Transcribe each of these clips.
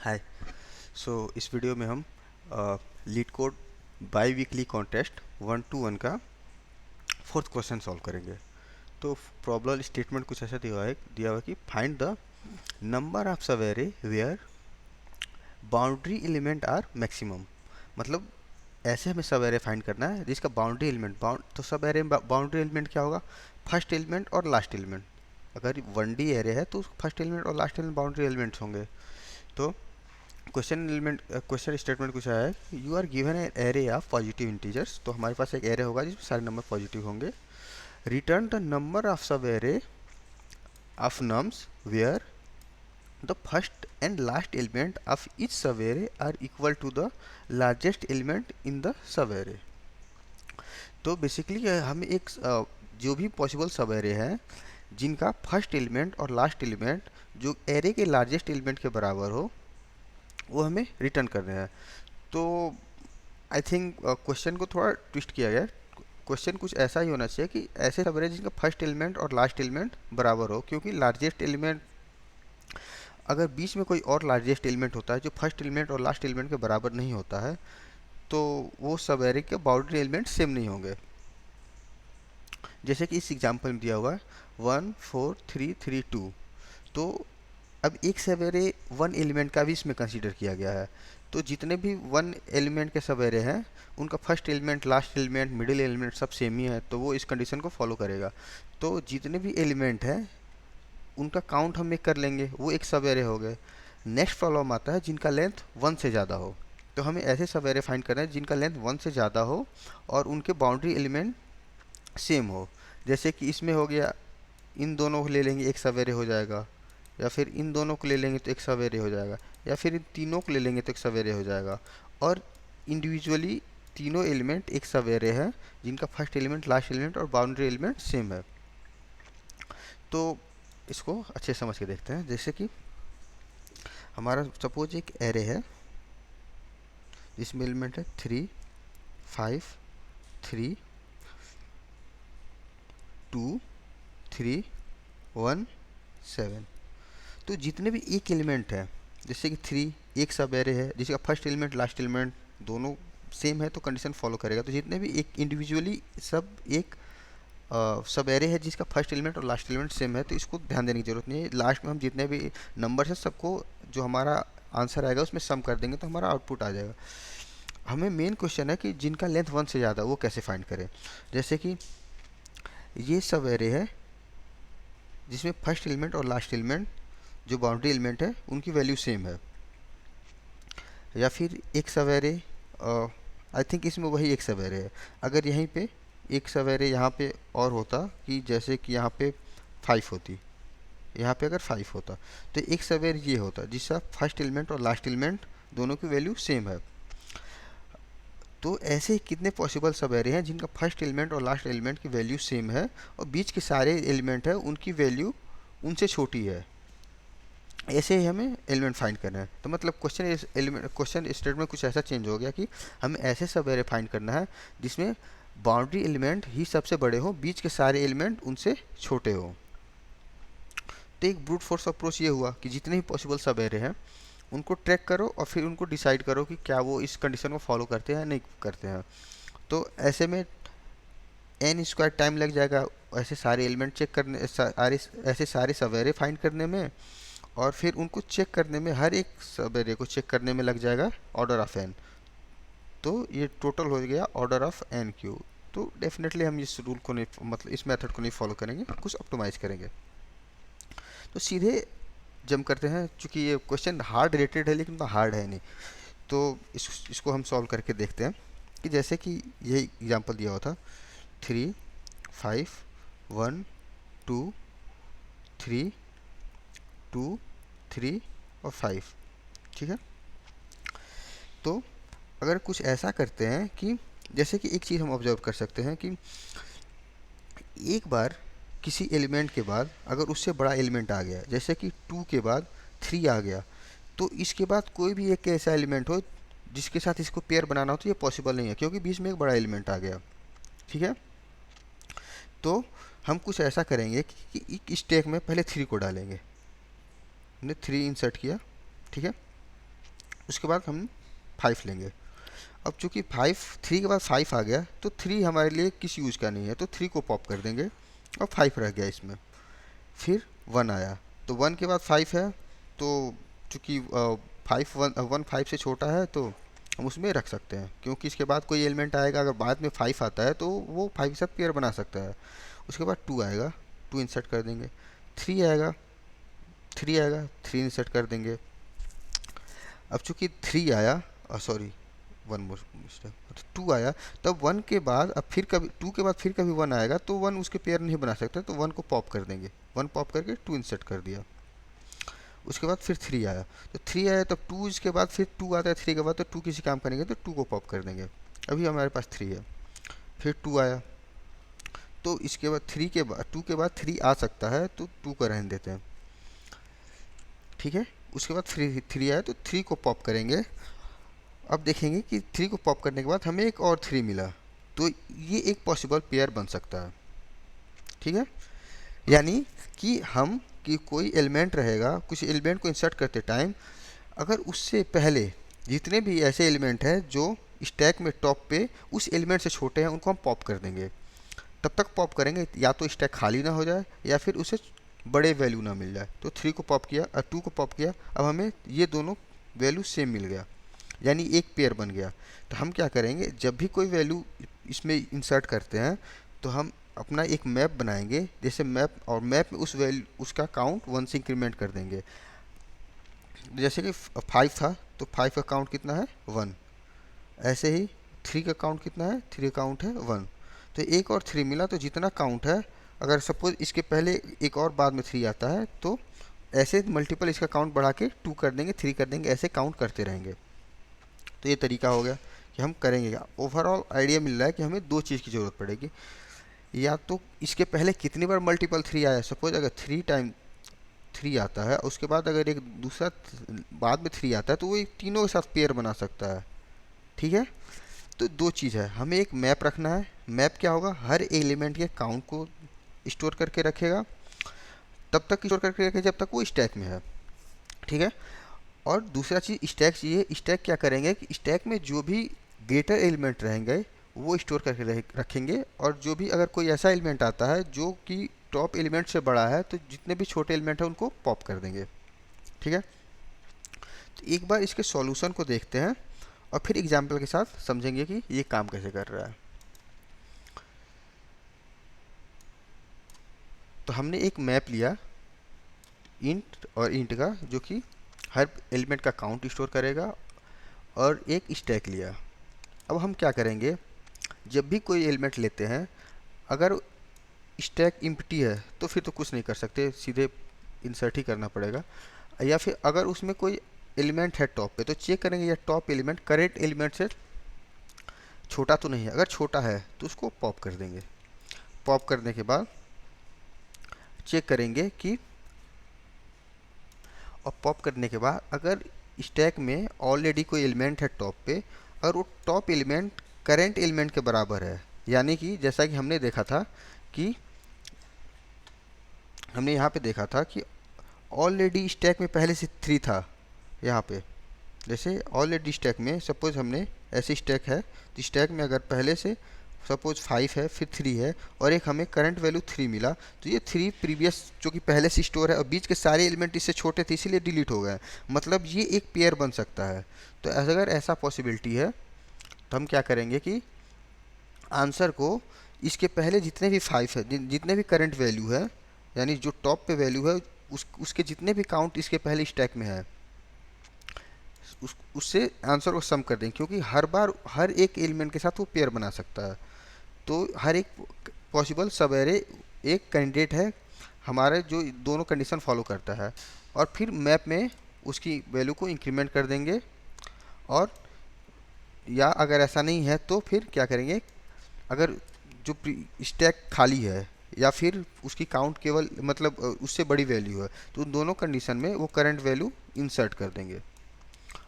हाय। इस वीडियो में हम leet code by weekly contest 1-1 का फोर्थ क्वेश्चन सॉल्व करेंगे। तो प्रॉब्लम स्टेटमेंट कुछ ऐसा दिया हुआ कि फाइंड द नंबर ऑफ सब array where boundary element are maximum. मतलब ऐसे हमें सब एरे फाइंड करना है जिसका बाउंड्री एलिमेंट तो सब एरे में बाउंड्री एलिमेंट क्या होगा? फर्स्ट एलिमेंट और लास्ट एलिमेंट। अगर 1D एरे है तो फर्स्ट एलिमेंट और लास्ट एलिमेंट बाउंड्री एलिमेंट्स होंगे। तो क्वेश्चन स्टेटमेंट कुछ है, you are given an array of positive integers. तो हमारे पास एक एरे होगा जिसमें सारे नंबर पॉजिटिव होंगे। रिटर्न द नंबर ऑफ सब array of nums where the first and last element of each sub array are equal to the largest element in the sub array. तो बेसिकली हमें एक जो भी पॉसिबल सब array हैं जिनका फर्स्ट एलिमेंट और लास्ट एलिमेंट जो एरे के लार्जेस्ट एलिमेंट के बराबर हो वो हमें रिटर्न करने हैं। तो आई थिंक क्वेश्चन को थोड़ा ट्विस्ट किया गया। क्वेश्चन कुछ ऐसा ही होना चाहिए कि ऐसे सब एरे जिनका फर्स्ट एलिमेंट और लास्ट एलिमेंट बराबर हो, क्योंकि लार्जेस्ट एलिमेंट अगर बीच में कोई और लार्जेस्ट एलिमेंट होता है जो फर्स्ट एलिमेंट और लास्ट एलिमेंट के बराबर नहीं होता है तो वो सब एरे के बाउंड्री एलिमेंट सेम नहीं होंगे। जैसे कि इस एग्जाम्पल में दिया हुआ है 1 4 3 3 2। तो अब एक सब एरे वन एलिमेंट का भी इसमें कंसीडर किया गया है। तो जितने भी वन एलिमेंट के सब एरे हैं उनका first element, last element, middle element सब सेम ही है, तो वो इस कंडीशन को फॉलो करेगा। तो जितने भी एलिमेंट हैं उनका काउंट हम एक कर लेंगे, वो एक सब एरे हो गए। नेक्स्ट प्रॉब्लम आता है जिनका लेंथ 1 से ज़्यादा हो। तो हमें ऐसे सब एरे फाइंड करना है जिनका लेंथ 1 से ज़्यादा हो और उनके बाउंड्री एलिमेंट सेम हो। जैसे कि इसमें हो गया, इन दोनों को ले लेंगे एक सब एरे हो जाएगा, या फिर इन दोनों को ले लेंगे तो एक सब एरे हो जाएगा, या फिर इन तीनों को ले लेंगे तो एक सब एरे हो जाएगा। और इंडिविजुअली तीनों एलिमेंट एक सब एरे है जिनका फर्स्ट एलिमेंट, लास्ट एलिमेंट और बाउंड्री एलिमेंट सेम है। तो इसको अच्छे समझ के देखते हैं। जैसे कि हमारा सपोज एक एरे है जिसमें एलिमेंट है 3 5 3 2 3 1 7। तो जितने भी एक एलिमेंट है, जैसे कि 3 एक सब एरे है जिसका फर्स्ट एलिमेंट लास्ट एलिमेंट दोनों सेम है तो कंडीशन फॉलो करेगा। तो जितने भी एक इंडिविजुअली सब एक सब एरे है जिसका फर्स्ट एलिमेंट और लास्ट एलिमेंट सेम है तो इसको ध्यान देने की जरूरत नहीं है। लास्ट में हम जितने भी नंबर है सबको जो हमारा आंसर आएगा उसमें सम कर देंगे तो हमारा आउटपुट आ जाएगा। हमें मेन क्वेश्चन है कि जिनका लेंथ 1 से ज़्यादा वो कैसे फाइंड करें। जैसे कि ये सब एरे है जिसमें फर्स्ट एलिमेंट और लास्ट एलिमेंट जो बाउंड्री एलिमेंट है उनकी वैल्यू सेम है। या फिर एक सब एरे, आई थिंक इसमें वही एक सब एरे है। अगर यहीं पे एक सब एरे यहाँ पे और होता कि जैसे कि यहाँ पे 5 होती, यहाँ पे अगर 5 होता तो एक सब एरे ये होता जिसका फर्स्ट एलिमेंट और लास्ट एलिमेंट दोनों की वैल्यू सेम है। तो ऐसे कितने पॉसिबल सब एरे हैं जिनका फर्स्ट एलिमेंट और लास्ट एलिमेंट की वैल्यू सेम है और बीच के सारे एलिमेंट है उनकी वैल्यू उनसे छोटी है। ऐसे ही हमें एलिमेंट फाइंड करना है। तो मतलब क्वेश्चन स्टेटमेंट कुछ ऐसा चेंज हो गया कि हमें ऐसे सब एरे फाइंड करना है जिसमें बाउंड्री एलिमेंट ही सबसे बड़े हो, बीच के सारे एलिमेंट उनसे छोटे हो। तो एक ब्रूट फोर्स अप्रोच ये हुआ कि जितने भी पॉसिबल सब एरे हैं उनको ट्रैक करो और फिर उनको डिसाइड करो कि क्या वो इस कंडीशन को फॉलो करते हैं या नहीं करते हैं। तो ऐसे में n स्क्वायर टाइम लग जाएगा ऐसे सारे एलिमेंट चेक करने, ऐसे सारे सब एरे फाइंड करने में, और फिर उनको चेक करने में हर एक सब एरे को चेक करने में लग जाएगा ऑर्डर ऑफ n। तो ये टोटल हो गया ऑर्डर ऑफ n क्यू। तो डेफिनेटली हम इस रूल को नहीं, मतलब इस मेथड को नहीं फॉलो करेंगे, कुछ ऑप्टिमाइज करेंगे। तो सीधे जंप करते हैं, चूंकि ये क्वेश्चन हार्ड रिलेटेड है लेकिन हार्ड है नहीं। तो इसको हम सॉल्व करके देखते हैं कि जैसे कि ये एग्जांपल दिया हुआ था 3 5 1 2 3 2 3 और 5, ठीक है। तो अगर कुछ ऐसा करते हैं कि जैसे कि एक चीज़ हम ऑब्जर्व कर सकते हैं कि एक बार किसी एलिमेंट के बाद अगर उससे बड़ा एलिमेंट आ गया, जैसे कि 2 के बाद 3 आ गया, तो इसके बाद कोई भी एक ऐसा एलिमेंट हो जिसके साथ इसको पेयर बनाना हो तो ये पॉसिबल नहीं है क्योंकि बीच में एक बड़ा एलिमेंट आ गया, ठीक है। तो हम कुछ ऐसा करेंगे कि एक स्टैक में पहले 3 को डालेंगे। हमने 3 इंसर्ट किया, ठीक है। उसके बाद हम 5 लेंगे। अब चूंकि 3 के बाद 5 आ गया तो 3 हमारे लिए किस यूज का नहीं है, तो 3 को पॉप कर देंगे और 5 रह गया इसमें। फिर 1 आया, तो 1 के बाद 5 है, तो चूंकि 5 से छोटा है तो हम उसमें रख सकते हैं, क्योंकि इसके बाद कोई एलिमेंट आएगा अगर बाद में 5 आता है तो वो 5 के साथ पेयर बना सकता है। उसके बाद 2 आएगा, 2 इंसर्ट कर देंगे। 3 आएगा, 3 इंसर्ट कर देंगे। अब चूंकि 3 आया, सॉरी 1 मोर मिस्टेक, 2 आया, तब 1 के बाद अब फिर कभी 2 के बाद फिर कभी 1 आएगा तो 1 उसके पेयर नहीं बना सकता, तो 1 को पॉप कर देंगे। 1 पॉप करके 2 इंसर्ट कर दिया। उसके बाद फिर 3 आया, तो 3 आया तब 2, इसके बाद फिर 2 आता है 3 के बाद, तो 2 किसी काम करेंगे तो 2 को पॉप कर देंगे। अभी हमारे पास 3 है। फिर 2 आया, तो इसके बाद 3 के बाद 2 के बाद 3 आ सकता है तो 2 को रहने देते हैं, ठीक है। उसके बाद 3 आया तो 3 को पॉप करेंगे। अब देखेंगे कि 3 को पॉप करने के बाद हमें एक और 3 मिला, तो ये एक पॉसिबल पेयर बन सकता है, ठीक है। यानी कि हम कि कोई एलिमेंट रहेगा, कुछ एलिमेंट को इंसर्ट करते टाइम अगर उससे पहले जितने भी ऐसे एलिमेंट हैं जो स्टैक में टॉप पे उस एलिमेंट से छोटे हैं उनको हम पॉप कर देंगे। तब तक पॉप करेंगे या तो स्टैक खाली ना हो जाए या फिर उसे बड़े वैल्यू ना मिल जाए। तो 3 को पॉप किया और 2 को पॉप किया, अब हमें ये दोनों वैल्यू सेम मिल गया, यानी एक पेयर बन गया। तो हम क्या करेंगे, जब भी कोई वैल्यू इसमें इंसर्ट करते हैं तो हम अपना एक मैप बनाएंगे, जैसे मैप, और मैप में उस वैल्यू उसका काउंट 1 से इंक्रीमेंट कर देंगे। जैसे कि 5 था तो 5 का काउंट कितना है 1, ऐसे ही 3 का काउंट कितना है, 3 का काउंट है 1, तो एक और 3 मिला, तो जितना काउंट है, अगर सपोज इसके पहले एक और बाद में 3 आता है तो ऐसे मल्टीपल इसका काउंट बढ़ा के 2 कर देंगे, 3 कर देंगे, ऐसे काउंट करते रहेंगे। तो ये तरीका हो गया कि हम करेंगे क्या। ओवरऑल आइडिया मिल रहा है कि हमें दो चीज़ की ज़रूरत पड़ेगी, या तो इसके पहले कितनी बार मल्टीपल 3 आया, सपोज अगर 3 टाइम 3 आता है, उसके बाद अगर एक दूसरा बाद में 3 आता है तो वो एक तीनों के साथ पेयर बना सकता है, ठीक है। तो दो चीज़ है, हमें एक मैप रखना है। मैप क्या होगा, हर एलिमेंट के काउंट को स्टोर करके रखेगा, तब तक स्टोर करके रखेगा जब तक वो स्टैक में है, ठीक है। और दूसरा चीज़ स्टैक चाहिए। स्टैक क्या करेंगे कि स्टैक में जो भी ग्रेटर एलिमेंट रहेंगे वो स्टोर करके रखेंगे, और जो भी अगर कोई ऐसा एलिमेंट आता है जो कि टॉप एलिमेंट से बड़ा है तो जितने भी छोटे एलिमेंट हैं उनको पॉप कर देंगे, ठीक है। तो एक बार इसके सॉल्यूशन को देखते हैं और फिर एग्जाम्पल के साथ समझेंगे कि ये काम कैसे कर रहा है। तो हमने एक मैप लिया इंट और इंट का, जो कि हर एलिमेंट का काउंट स्टोर करेगा, और एक स्टैक लिया। अब हम क्या करेंगे, जब भी कोई एलिमेंट लेते हैं, अगर स्टैक इम्प्टी है तो फिर तो कुछ नहीं कर सकते, सीधे इंसर्ट ही करना पड़ेगा। या फिर अगर उसमें कोई एलिमेंट है टॉप पे तो चेक करेंगे या टॉप एलिमेंट करेंट एलिमेंट से छोटा तो नहीं है, अगर छोटा है तो उसको पॉप कर देंगे। पॉप करने के बाद चेक करेंगे कि, और पॉप करने के बाद अगर स्टैक में ऑलरेडी कोई एलिमेंट है टॉप पे, और वो टॉप एलिमेंट करेंट एलिमेंट के बराबर है, यानी कि जैसा कि हमने देखा था कि हमने यहाँ पे देखा था कि ऑलरेडी स्टैक में पहले से 3 था। यहाँ पे जैसे ऑलरेडी स्टैक में सपोज हमने ऐसे स्टैक है, तो स्टैक में अगर पहले से सपोज 5 है, फिर 3 है, और एक हमें करंट वैल्यू 3 मिला, तो ये 3 प्रीवियस जो कि पहले से स्टोर है और बीच के सारे एलिमेंट इससे छोटे थे इसीलिए डिलीट हो गए, मतलब ये एक पेयर बन सकता है। तो अगर ऐसा पॉसिबिलिटी है तो हम क्या करेंगे कि आंसर को इसके पहले जितने भी 5 है, जितने भी करंट वैल्यू है, यानी जो टॉप पे वैल्यू है उसके जितने भी काउंट इसके पहले स्टैक में है उससे आंसर को सम कर दें, क्योंकि हर बार हर एक एलिमेंट के साथ वो पेयर बना सकता है। तो हर एक पॉसिबल सब एरे एक कैंडिडेट है हमारे जो दोनों कंडीशन फॉलो करता है, और फिर मैप में उसकी वैल्यू को इंक्रीमेंट कर देंगे। और या अगर ऐसा नहीं है तो फिर क्या करेंगे, अगर जो स्टैक खाली है या फिर उसकी काउंट केवल मतलब उससे बड़ी वैल्यू है, तो उन दोनों कंडीशन में वो करंट वैल्यू इंसर्ट कर देंगे,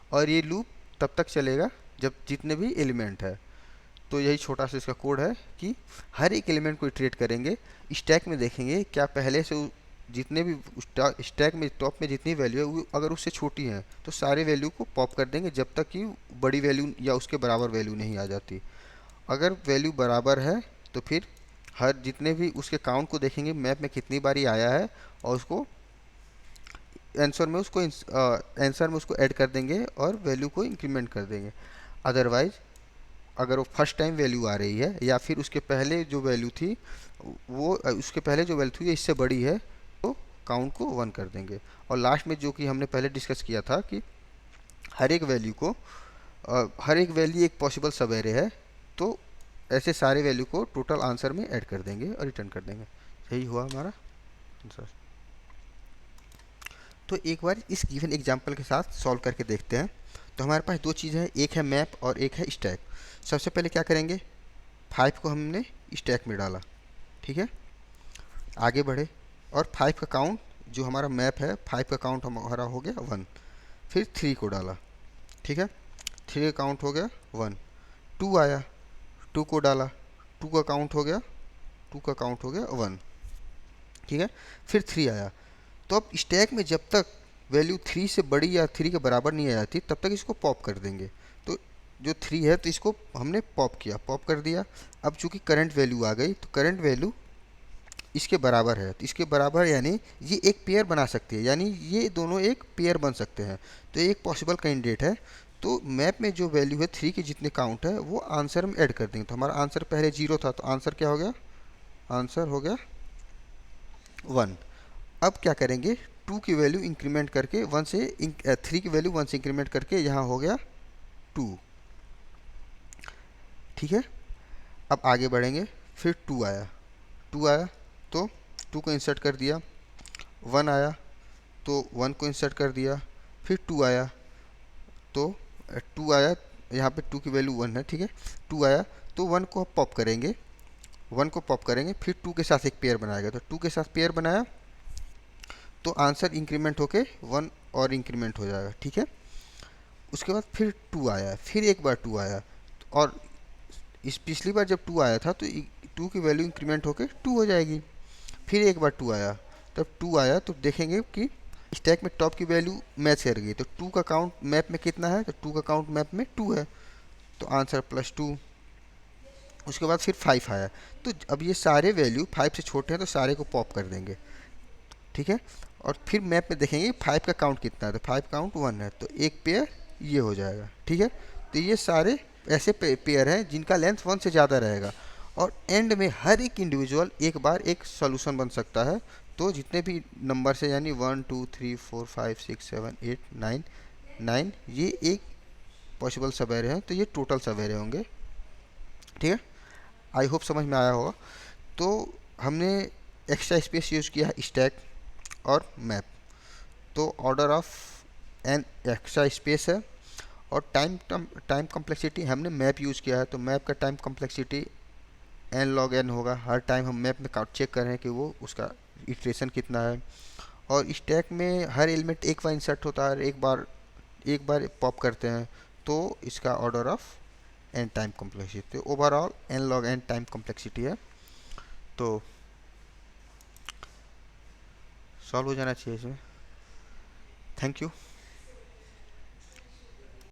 और ये लूप तब तक चलेगा जब जितने भी एलिमेंट है। तो यही छोटा सा इसका कोड है कि हर एक एलिमेंट को इटरेट करेंगे, स्टैक में देखेंगे क्या पहले से जितने भी स्टैक में टॉप में जितनी वैल्यू है वो अगर उससे छोटी है तो सारे वैल्यू को पॉप कर देंगे जब तक कि बड़ी वैल्यू या उसके बराबर वैल्यू नहीं आ जाती। अगर वैल्यू बराबर है तो फिर हर जितने भी उसके काउंट को देखेंगे मैप में कितनी बारी आया है और उसको आंसर में उसको ऐड कर देंगे और वैल्यू को इंक्रीमेंट कर देंगे। अदरवाइज अगर वो फर्स्ट टाइम वैल्यू आ रही है या फिर उसके पहले जो वैल्यू थी वो उसके पहले जो वैल्यू थी इससे बड़ी है तो काउंट को 1 कर देंगे। और लास्ट में जो कि हमने पहले डिस्कस किया था कि हर एक वैल्यू को हर एक वैल्यू एक पॉसिबल सब एरे है, तो ऐसे सारे वैल्यू को टोटल आंसर में ऐड कर देंगे और रिटर्न कर देंगे। यही हुआ हमारा आंसर। तो एक बार इस गिवन एग्जांपल के साथ सॉल्व करके देखते हैं। तो हमारे पास दो चीज़ें हैं, एक है मैप और एक है स्टैक। सबसे पहले क्या करेंगे, 5 को हमने स्टैक में डाला, ठीक है। आगे बढ़े और 5 का काउंट जो हमारा मैप है 5 का काउंट हमारा हो गया 1। फिर 3 को डाला, ठीक है, 3 का काउंट हो गया 1। 2 आया, 2 को डाला, 2 का काउंट हो गया 2 का काउंट हो गया 1, ठीक है। फिर 3 आया। तो अब स्टैक में जब तक वैल्यू 3 से बड़ी या 3 के बराबर नहीं आ जाती तब तक इसको पॉप कर देंगे। तो जो 3 है तो इसको हमने पॉप किया, पॉप कर दिया। अब चूंकि करंट वैल्यू आ गई तो करंट वैल्यू इसके बराबर है, तो इसके बराबर यानी ये एक पेयर बना सकती है, यानी ये दोनों एक पेयर बन सकते हैं। तो एक पॉसिबल कैंडिडेट है। तो मैप में जो वैल्यू है 3 के जितने काउंट है वो आंसर में ऐड कर देंगे। तो हमारा आंसर पहले 0 था तो आंसर क्या हो गया, आंसर हो गया 1। अब क्या करेंगे, 2 की वैल्यू इंक्रीमेंट करके 3 की वैल्यू 1 से इंक्रीमेंट करके यहाँ हो गया 2, ठीक है। अब आगे बढ़ेंगे, फिर 2 आया, 2 आया तो 2 को इंसर्ट कर दिया। 1 आया तो 1 को इंसर्ट कर दिया। फिर 2 आया तो 2 आया, यहाँ पे 2 की वैल्यू 1 है, ठीक है। 2 आया तो 1 को पॉप करेंगे, 1 को पॉप करेंगे, फिर 2 के साथ एक पेयर बनाएगा। तो 2 के साथ पेयर बनाया तो आंसर इंक्रीमेंट होके 1 और इंक्रीमेंट हो जाएगा, ठीक है। उसके बाद फिर 2 आया, फिर एक बार 2 आया और इस पिछली बार जब 2 आया था तो 2 की वैल्यू इंक्रीमेंट होके 2 हो जाएगी। फिर एक बार 2 आया, तब 2 आया तो देखेंगे कि स्टैक में टॉप की वैल्यू मैच कर गई। तो 2 का काउंट मैप में कितना है, तो 2 का काउंट मैप में 2 है, तो आंसर +2। उसके बाद फिर 5 आया। तो अब ये सारे वैल्यू 5 से छोटे हैं तो सारे को पॉप कर देंगे, ठीक है। और फिर मैप में देखेंगे 5 का काउंट कितना है, तो 5 काउंट 1 है, तो एक पेयर ये हो जाएगा, ठीक है। तो ये सारे ऐसे पेयर हैं जिनका लेंथ 1 से ज़्यादा रहेगा और एंड में हर एक इंडिविजुअल एक बार एक सॉल्यूशन बन सकता है। तो जितने भी नंबर से यानी 1 2 3 4 5 6 7 8 9 9 ये एक पॉसिबल सवेरे हैं, तो ये टोटल सवेरे होंगे, ठीक है। आई होप समझ में आया होगा। तो हमने एक्स्ट्रा स्पेस यूज़ किया है स्टैक और मैप। तो order of N extra space है और टाइम कम्प्लेक्सिटी हमने मैप यूज़ किया है। तो मैप का time complexity N log N होगा। हर टाइम हम मैप में काउंट चेक कर रहे हैं कि वो उसका इटरेशन कितना है। और स्टैक में हर एलिमेंट एक बार इंसर्ट होता है, एक बार पॉप करते हैं, तो इसका order of N time complexity, overall N log N time complexity है। तो सॉल्व हो जाना चाहिए इसमें। Thank you.